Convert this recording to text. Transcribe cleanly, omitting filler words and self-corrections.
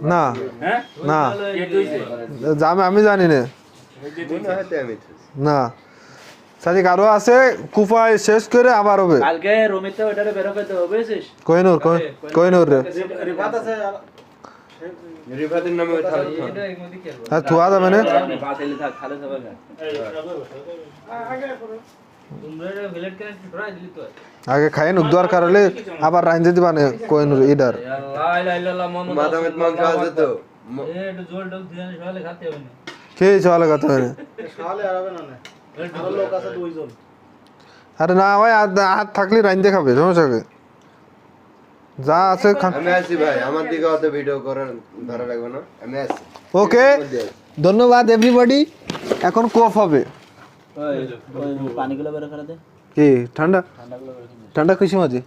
না না আমি জানি না না সাদিক আরো আছে কুফায় শেষ করে আবার হবে কালকে রমিতে ওটারে বের করতে হবে বুঝছিস কোহিনুর রে রিফাত আছে রিফাতের নামে ওই থালা হ্যাঁ থুয়া যাবে না বাতিল থাক খালে যাবে না আগে খাই নুক দরকার হলে আবার রাইন্দে দিবা না কোহিনুর ইডার মাদামেত মাংস আছে তো একটু জল টল দিয়ে সকালে খেতে হবে না কে চলে কথা হয় সকালে আর হবে না আরো লোক আছে দুইজন আরে না ভাই হাত থাকলে রাইন্দে খাবে সমস্যা কি যা আছে আমি আছি ভাই আমার দিকে অত ভিডিও করার ধরা লাগবে না আমি আছি ওকে ধন্যবাদ এভরিবডি এখন কফ হবে ওই পানিগুলো বের করে দে কি ঠান্ডা ঠান্ডাগুলো বের করে দে ঠান্ডা কিসে মাঝে